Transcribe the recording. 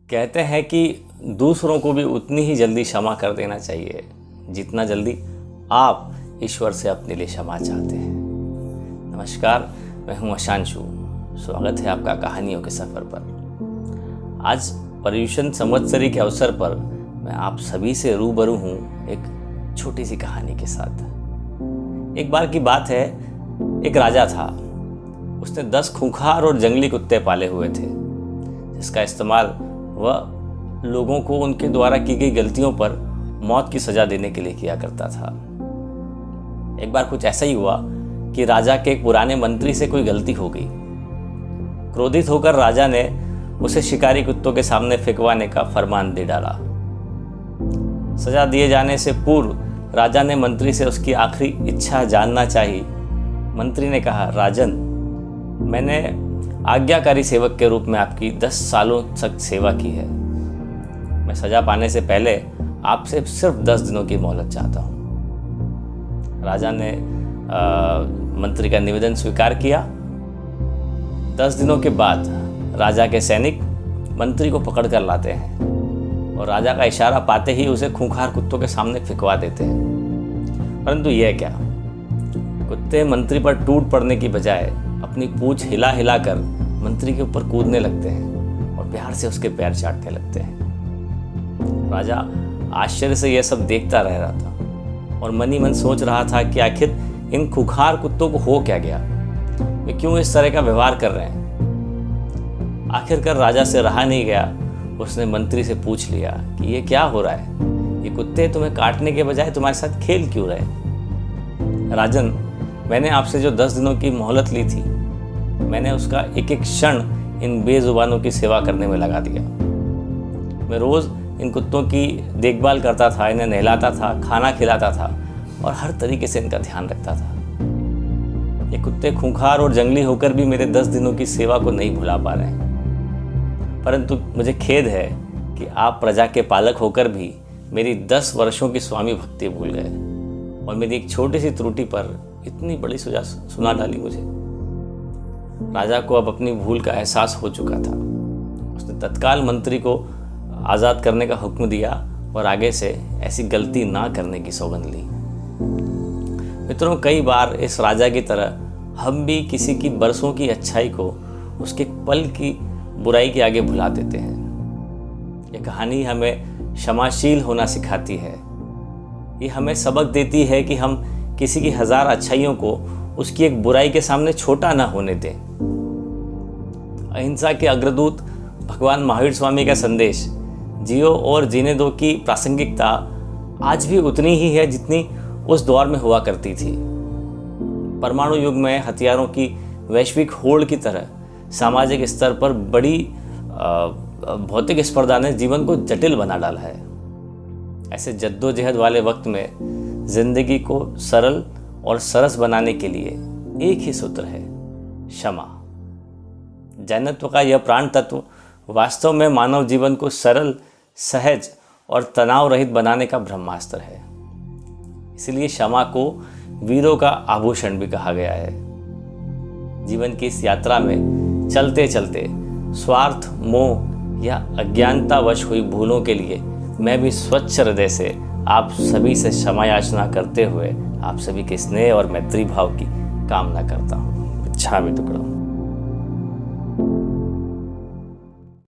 कहते हैं कि दूसरों को भी उतनी ही जल्दी क्षमा कर देना चाहिए जितना जल्दी आप ईश्वर से अपने लिए क्षमा चाहते हैं। नमस्कार, मैं हूं अशांशु। स्वागत है आपका कहानियों के सफ़र पर। आज पर्युषण संवत्सरी के अवसर पर मैं आप सभी से रूबरू हूं एक छोटी सी कहानी के साथ। एक बार की बात है, एक राजा था। उसने 10 खूंखार और जंगली कुत्ते पाले हुए थे, जिसका इस्तेमाल वह लोगों को उनके द्वारा की गई गलतियों पर मौत की सजा देने के लिए किया करता था। एक बार कुछ ऐसा ही हुआ कि राजा के एक पुराने मंत्री से कोई गलती हो गई। क्रोधित होकर राजा ने उसे शिकारी कुत्तों के सामने फेंकवाने का फरमान दे डाला। सजा दिए जाने से पूर्व राजा ने मंत्री से उसकी आखिरी इच्छा जानना चाही। मंत्री ने कहा, राजन, मैंने आज्ञाकारी सेवक के रूप में आपकी 10 सालों तक सेवा की है। मैं सजा पाने से पहले आपसे सिर्फ 10 दिनों की मोहलत चाहता हूँ। राजा ने मंत्री का निवेदन स्वीकार किया। 10 दिनों के बाद राजा के सैनिक मंत्री को पकड़ कर लाते हैं और राजा का इशारा पाते ही उसे खूंखार कुत्तों के सामने फेंकवा देते हैं। परंतु यह क्या, कुत्ते मंत्री पर टूट पड़ने की बजाय अपनी पूंछ हिला हिला कर मंत्री के ऊपर कूदने लगते हैं और प्यार से उसके पैर चाटने लगते हैं। राजा आश्चर्य से यह सब देखता रह रहा था और मन ही मन सोच रहा था कि आखिर इन खूंखार कुत्तों को हो क्या गया, वे क्यों इस तरह का व्यवहार कर रहे हैं। आखिरकार राजा से रहा नहीं गया, उसने मंत्री से पूछ लिया कि ये क्या हो रहा है, ये कुत्ते तुम्हें काटने के बजाय तुम्हारे साथ खेल क्यों रहे। राजन, मैंने आपसे जो 10 दिनों की मोहलत ली थी, मैंने उसका एक एक क्षण इन बेजुबानों की सेवा करने में लगा दिया। मैं रोज़ इन कुत्तों की देखभाल करता था, इन्हें नहलाता था, खाना खिलाता था और हर तरीके से इनका ध्यान रखता था। ये कुत्ते खूंखार और जंगली होकर भी मेरे 10 दिनों की सेवा को नहीं भुला पा रहे हैं। परंतु मुझे खेद है कि आप प्रजा के पालक होकर भी मेरी 10 वर्षों की स्वामी भक्ति भूल गए और मेरी एक छोटी सी त्रुटि पर इतनी बड़ी सजा सुना डाली मुझे। राजा को अब अपनी भूल का एहसास हो चुका था। उसने तत्काल मंत्री को आज़ाद करने का हुक्म दिया और आगे से ऐसी गलती ना करने की सौगंध ली। मित्रों, कई बार इस राजा की तरह हम भी किसी की बरसों की अच्छाई को उसके पल की बुराई के आगे भुला देते हैं। यह कहानी हमें क्षमाशील होना सिखाती है। ये हमें सबक देती है कि हम किसी की 1000 अच्छाइयों को उसकी एक बुराई के सामने छोटा ना होने दें। अहिंसा के अग्रदूत भगवान महावीर स्वामी का संदेश, जियो और जीने दो की प्रासंगिकता आज भी उतनी ही है जितनी उस दौर में हुआ करती थी। परमाणु युग में हथियारों की वैश्विक होड़ की तरह सामाजिक स्तर पर बड़ी भौतिक स्पर्धा ने जीवन को जटिल बना डाला है। ऐसे जद्दोजहद वाले वक्त में जिंदगी को सरल और सरस बनाने के लिए एक ही सूत्र है, क्षमा। जैनत्व का यह प्राण तत्व वास्तव में मानव जीवन को सरल, सहज और तनाव रहित बनाने का ब्रह्मास्त्र है। इसलिए क्षमा को वीरों का आभूषण भी कहा गया है। जीवन की इस यात्रा में चलते चलते स्वार्थ, मोह या अज्ञानतावश हुई भूलों के लिए मैं भी स्वच्छ हृदय से आप सभी से क्षमा याचना करते हुए आप सभी के स्नेह और मैत्री भाव की कामना करता हूँ। इच्छामि टुकड़म।